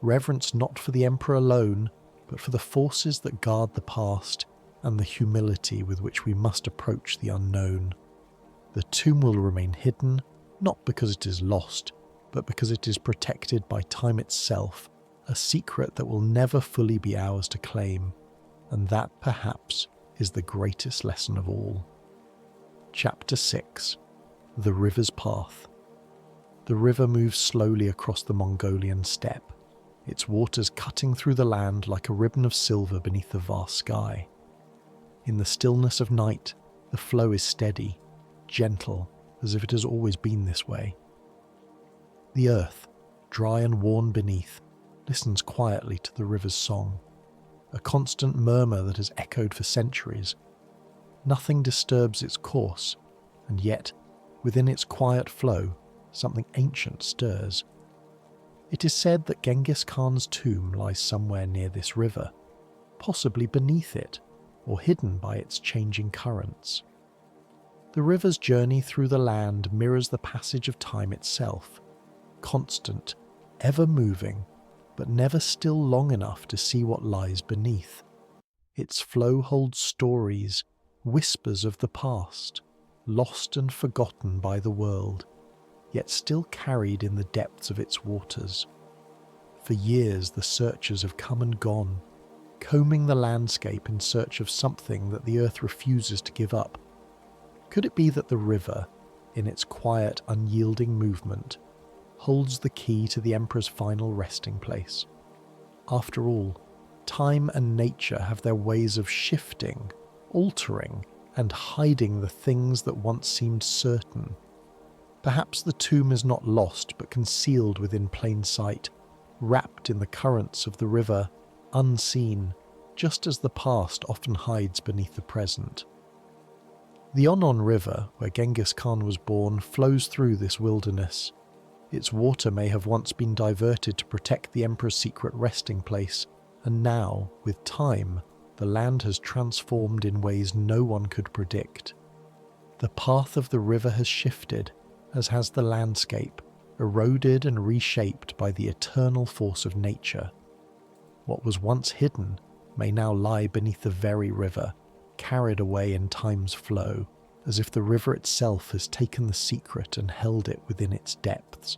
Reverence not for the emperor alone, but for the forces that guard the past and the humility with which we must approach the unknown. The tomb will remain hidden, not because it is lost, but because it is protected by time itself, a secret that will never fully be ours to claim, and that, perhaps, is the greatest lesson of all. Chapter 6. The River's Path. The river moves slowly across the Mongolian steppe, its waters cutting through the land like a ribbon of silver beneath the vast sky. In the stillness of night, the flow is steady, gentle, as if it has always been this way. The earth, dry and worn beneath, listens quietly to the river's song, a constant murmur that has echoed for centuries. Nothing disturbs its course, and yet, within its quiet flow, something ancient stirs. It is said that Genghis Khan's tomb lies somewhere near this river, possibly beneath it, or hidden by its changing currents. The river's journey through the land mirrors the passage of time itself, constant, ever moving, but never still long enough to see what lies beneath. Its flow holds stories, whispers of the past, lost and forgotten by the world, yet still carried in the depths of its waters. For years the searchers have come and gone, combing the landscape in search of something that the earth refuses to give up. Could it be that the river, in its quiet, unyielding movement, holds the key to the Emperor's final resting place? After all, time and nature have their ways of shifting, altering, and hiding the things that once seemed certain. Perhaps the tomb is not lost but concealed within plain sight, wrapped in the currents of the river, unseen, just as the past often hides beneath the present. The Onon River, where Genghis Khan was born, flows through this wilderness. Its water may have once been diverted to protect the Emperor's secret resting place, and now, with time, the land has transformed in ways no one could predict. The path of the river has shifted, as has the landscape, eroded and reshaped by the eternal force of nature. What was once hidden may now lie beneath the very river, carried away in time's flow, as if the river itself has taken the secret and held it within its depths.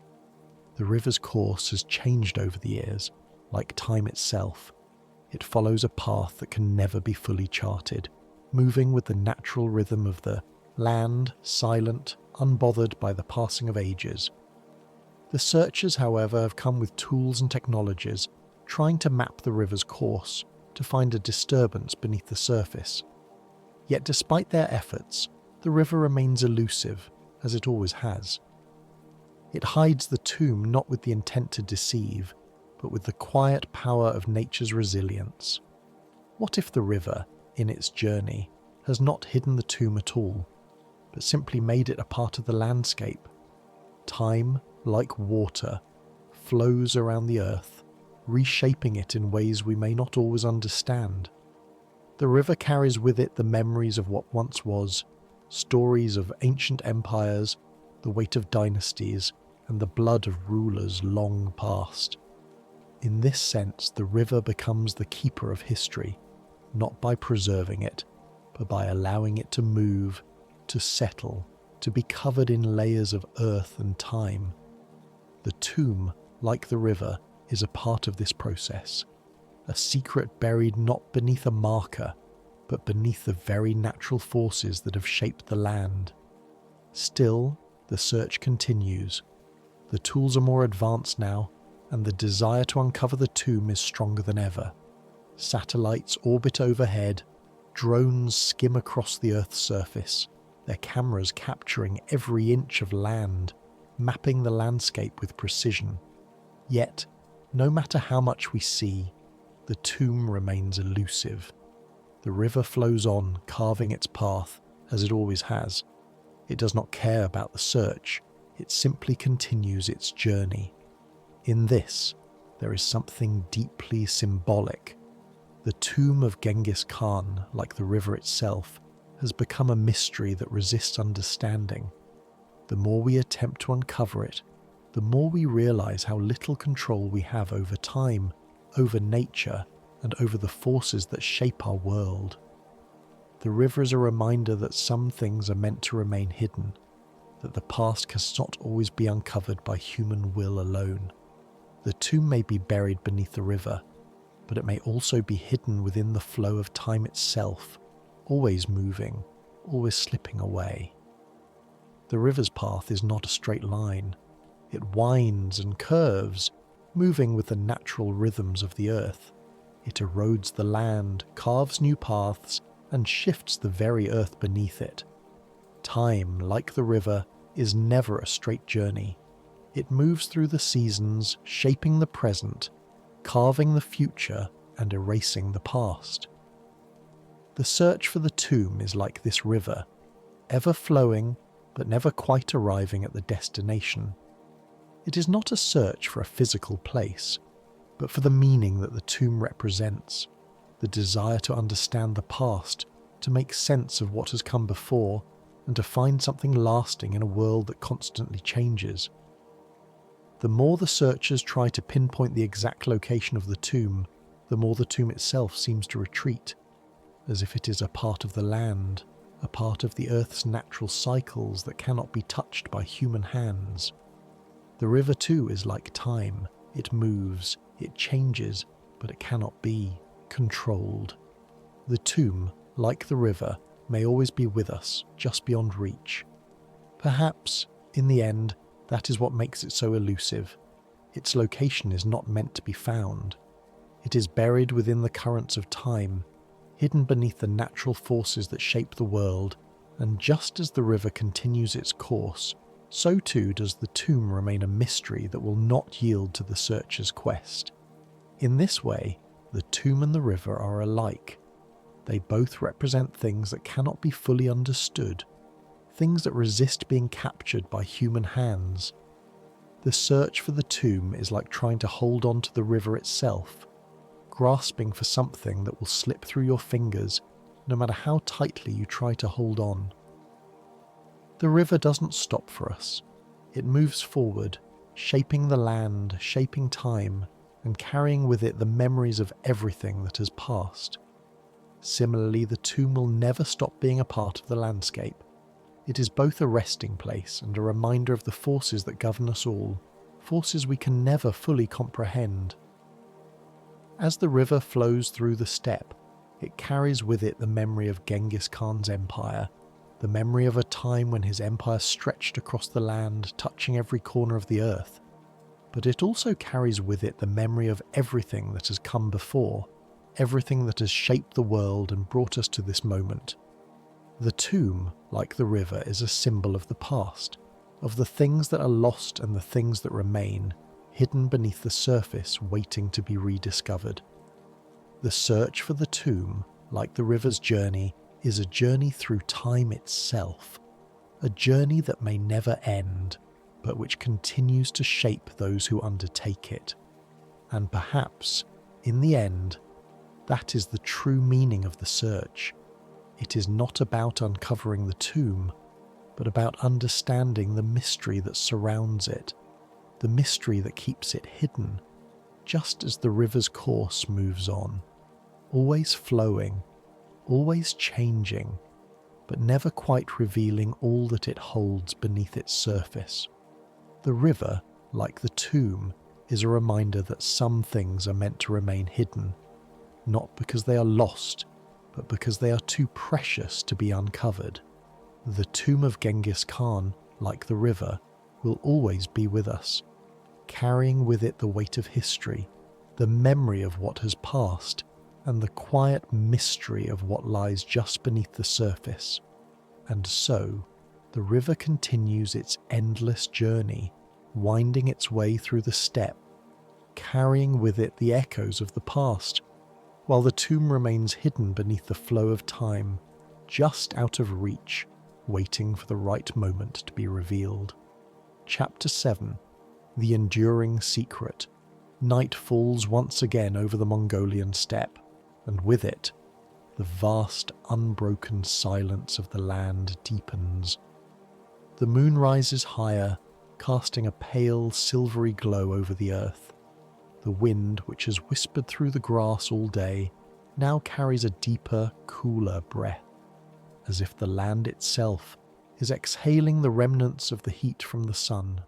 The river's course has changed over the years, like time itself. It follows a path that can never be fully charted, moving with the natural rhythm of the land, silent, unbothered by the passing of ages. The searchers, however, have come with tools and technologies, trying to map the river's course to find a disturbance beneath the surface. Yet despite their efforts, the river remains elusive, as it always has. It hides the tomb not with the intent to deceive, but with the quiet power of nature's resilience. What if the river, in its journey, has not hidden the tomb at all, but simply made it a part of the landscape? Time, like water, flows around the earth, reshaping it in ways we may not always understand. The river carries with it the memories of what once was, stories of ancient empires, the weight of dynasties, and the blood of rulers long past. In this sense, the river becomes the keeper of history, not by preserving it, but by allowing it to move, to settle, to be covered in layers of earth and time. The tomb, like the river, is a part of this process, a secret buried not beneath a marker, but beneath the very natural forces that have shaped the land. Still, the search continues. The tools are more advanced now, and the desire to uncover the tomb is stronger than ever. Satellites orbit overhead, drones skim across the Earth's surface, their cameras capturing every inch of land, mapping the landscape with precision. Yet, no matter how much we see, the tomb remains elusive. The river flows on, carving its path, as it always has. It does not care about the search, it simply continues its journey. In this, there is something deeply symbolic. The tomb of Genghis Khan, like the river itself, has become a mystery that resists understanding. The more we attempt to uncover it, the more we realize how little control we have over time, over nature, and over the forces that shape our world. The river is a reminder that some things are meant to remain hidden, that the past cannot always be uncovered by human will alone. The tomb may be buried beneath the river, but it may also be hidden within the flow of time itself, always moving, always slipping away. The river's path is not a straight line. It winds and curves, moving with the natural rhythms of the earth. It erodes the land, carves new paths, and shifts the very earth beneath it. Time, like the river, is never a straight journey. It moves through the seasons, shaping the present, carving the future, and erasing the past. The search for the tomb is like this river, ever flowing, but never quite arriving at the destination. It is not a search for a physical place, but for the meaning that the tomb represents, the desire to understand the past, to make sense of what has come before, and to find something lasting in a world that constantly changes. The more the searchers try to pinpoint the exact location of the tomb, the more the tomb itself seems to retreat, as if it is a part of the land, a part of the earth's natural cycles that cannot be touched by human hands. The river too is like time. It moves, it changes, but it cannot be controlled. The tomb, like the river, may always be with us, just beyond reach. Perhaps, in the end, that is what makes it so elusive. Its location is not meant to be found. It is buried within the currents of time, hidden beneath the natural forces that shape the world, and just as the river continues its course, so too does the tomb remain a mystery that will not yield to the searcher's quest. In this way, the tomb and the river are alike. They both represent things that cannot be fully understood, things that resist being captured by human hands. The search for the tomb is like trying to hold on to the river itself, grasping for something that will slip through your fingers no matter how tightly you try to hold on. The river doesn't stop for us. It moves forward, shaping the land, shaping time, and carrying with it the memories of everything that has passed. Similarly, the tomb will never stop being a part of the landscape. It is both a resting place and a reminder of the forces that govern us all, forces we can never fully comprehend. As the river flows through the steppe, it carries with it the memory of Genghis Khan's empire, the memory of a time when his empire stretched across the land, touching every corner of the earth. But it also carries with it the memory of everything that has come before, everything that has shaped the world and brought us to this moment. The tomb, like the river, is a symbol of the past, of the things that are lost and the things that remain, hidden beneath the surface, waiting to be rediscovered. The search for the tomb, like the river's journey, is a journey through time itself, a journey that may never end, but which continues to shape those who undertake it. And perhaps, in the end, that is the true meaning of the search. It is not about uncovering the tomb, but about understanding the mystery that surrounds it, the mystery that keeps it hidden, just as the river's course moves on, always flowing, always changing, but never quite revealing all that it holds beneath its surface. The river, like the tomb, is a reminder that some things are meant to remain hidden, not because they are lost, but because they are too precious to be uncovered. The tomb of Genghis Khan, like the river, will always be with us, carrying with it the weight of history, the memory of what has passed, and the quiet mystery of what lies just beneath the surface. And so, the river continues its endless journey, winding its way through the steppe, carrying with it the echoes of the past, while the tomb remains hidden beneath the flow of time, just out of reach, waiting for the right moment to be revealed. Chapter 7. The Enduring Secret. Night falls once again over the Mongolian steppe, and with it, the vast, unbroken silence of the land deepens. The moon rises higher, casting a pale, silvery glow over the earth. The wind, which has whispered through the grass all day, now carries a deeper, cooler breath, as if the land itself is exhaling the remnants of the heat from the sun.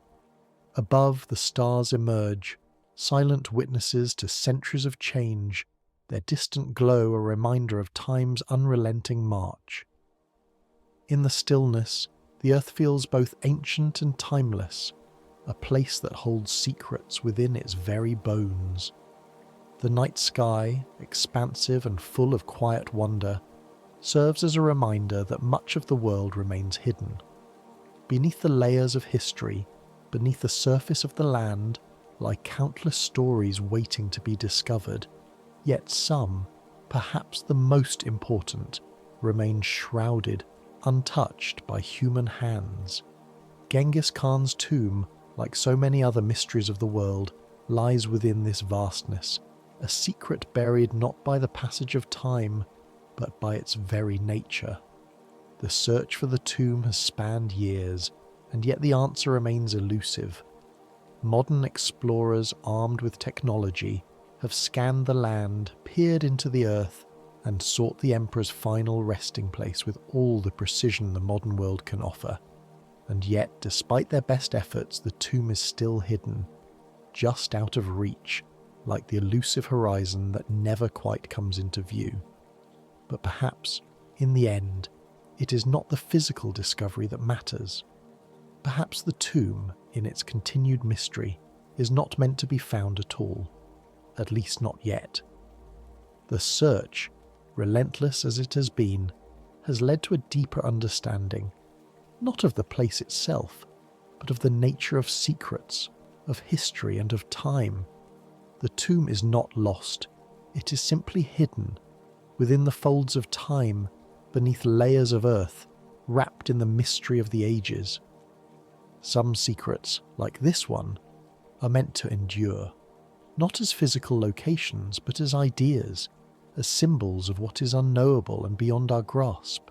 Above, the stars emerge, silent witnesses to centuries of change, their distant glow a reminder of time's unrelenting march. In the stillness, the earth feels both ancient and timeless, a place that holds secrets within its very bones. The night sky, expansive and full of quiet wonder, serves as a reminder that much of the world remains hidden. Beneath the layers of history, beneath the surface of the land, lie countless stories waiting to be discovered, yet some, perhaps the most important, remain shrouded, untouched by human hands. Genghis Khan's tomb, like so many other mysteries of the world, lies within this vastness, a secret buried not by the passage of time, but by its very nature. The search for the tomb has spanned years, and yet the answer remains elusive. Modern explorers armed with technology have scanned the land, peered into the earth, and sought the Emperor's final resting place with all the precision the modern world can offer. And yet, despite their best efforts, the tomb is still hidden, just out of reach, like the elusive horizon that never quite comes into view. But perhaps, in the end, it is not the physical discovery that matters. Perhaps the tomb, in its continued mystery, is not meant to be found at all, at least not yet. The search, relentless as it has been, has led to a deeper understanding, not of the place itself, but of the nature of secrets, of history and of time. The tomb is not lost, it is simply hidden, within the folds of time, beneath layers of earth, wrapped in the mystery of the ages. Some secrets, like this one, are meant to endure, not as physical locations, but as ideas, as symbols of what is unknowable and beyond our grasp.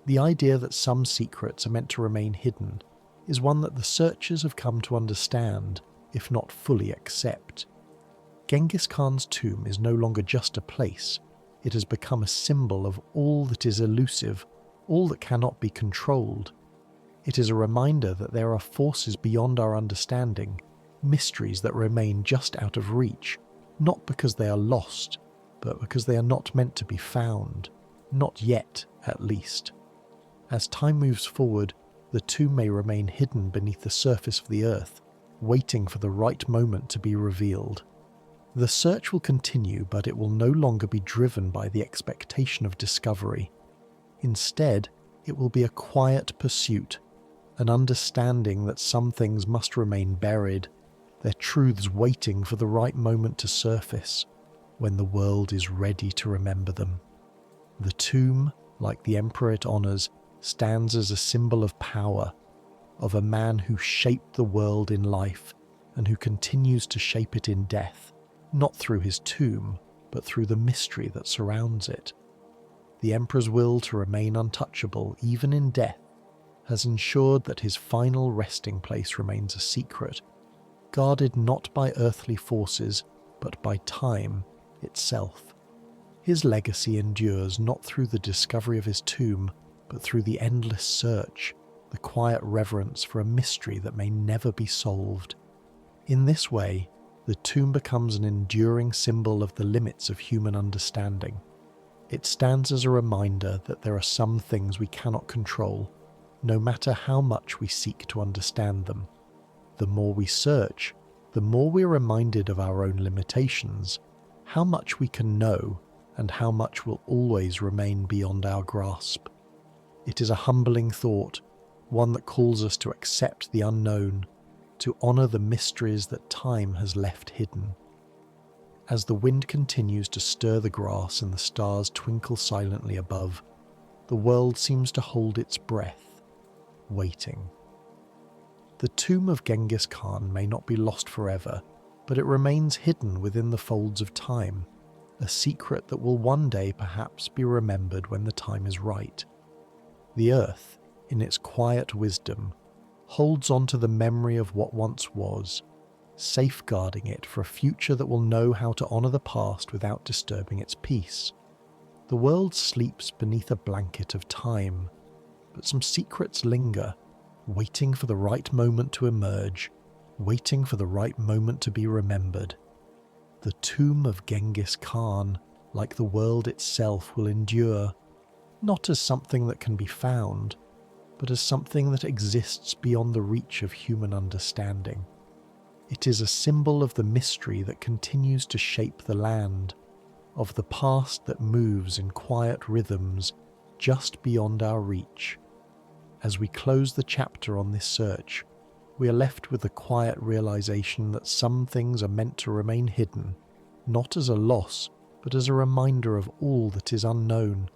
The idea that some secrets are meant to remain hidden is one that the searchers have come to understand, if not fully accept. Genghis Khan's tomb is no longer just a place, it has become a symbol of all that is elusive, all that cannot be controlled. It is a reminder that there are forces beyond our understanding, mysteries that remain just out of reach, not because they are lost, but because they are not meant to be found, not yet at least. As time moves forward, the tomb may remain hidden beneath the surface of the earth, waiting for the right moment to be revealed. The search will continue, but it will no longer be driven by the expectation of discovery. Instead, it will be a quiet pursuit, an understanding that some things must remain buried, their truths waiting for the right moment to surface, when the world is ready to remember them. The tomb, like the emperor it honors, stands as a symbol of power, of a man who shaped the world in life and who continues to shape it in death, not through his tomb, but through the mystery that surrounds it. The emperor's will to remain untouchable, even in death, has ensured that his final resting place remains a secret, guarded not by earthly forces, but by time itself. His legacy endures not through the discovery of his tomb, but through the endless search, the quiet reverence for a mystery that may never be solved. In this way, the tomb becomes an enduring symbol of the limits of human understanding. It stands as a reminder that there are some things we cannot control, no matter how much we seek to understand them. The more we search, the more we're reminded of our own limitations, how much we can know, and how much will always remain beyond our grasp. It is a humbling thought, one that calls us to accept the unknown, to honor the mysteries that time has left hidden. As the wind continues to stir the grass and the stars twinkle silently above, the world seems to hold its breath, waiting. The tomb of Genghis Khan may not be lost forever, but it remains hidden within the folds of time, a secret that will one day perhaps be remembered when the time is right. The earth, in its quiet wisdom, holds on to the memory of what once was, safeguarding it for a future that will know how to honor the past without disturbing its peace. The world sleeps beneath a blanket of time, but some secrets linger, waiting for the right moment to emerge, waiting for the right moment to be remembered. The tomb of Genghis Khan, like the world itself, will endure, not as something that can be found, but as something that exists beyond the reach of human understanding. It is a symbol of the mystery that continues to shape the land, of the past that moves in quiet rhythms just beyond our reach. As we close the chapter on this search, we are left with the quiet realization that some things are meant to remain hidden, not as a loss, but as a reminder of all that is unknown.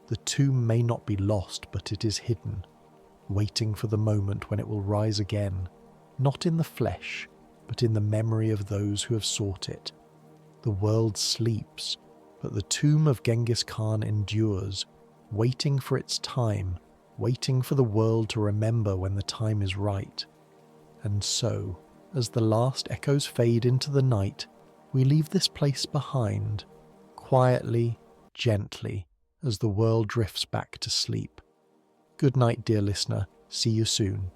The tomb may not be lost, but it is hidden, waiting for the moment when it will rise again, not in the flesh, but in the memory of those who have sought it. The world sleeps, but the tomb of Genghis Khan endures, waiting for its time, waiting for the world to remember when the time is right. And so, as the last echoes fade into the night, we leave this place behind, quietly, gently, as the world drifts back to sleep. Good night, dear listener. See you soon.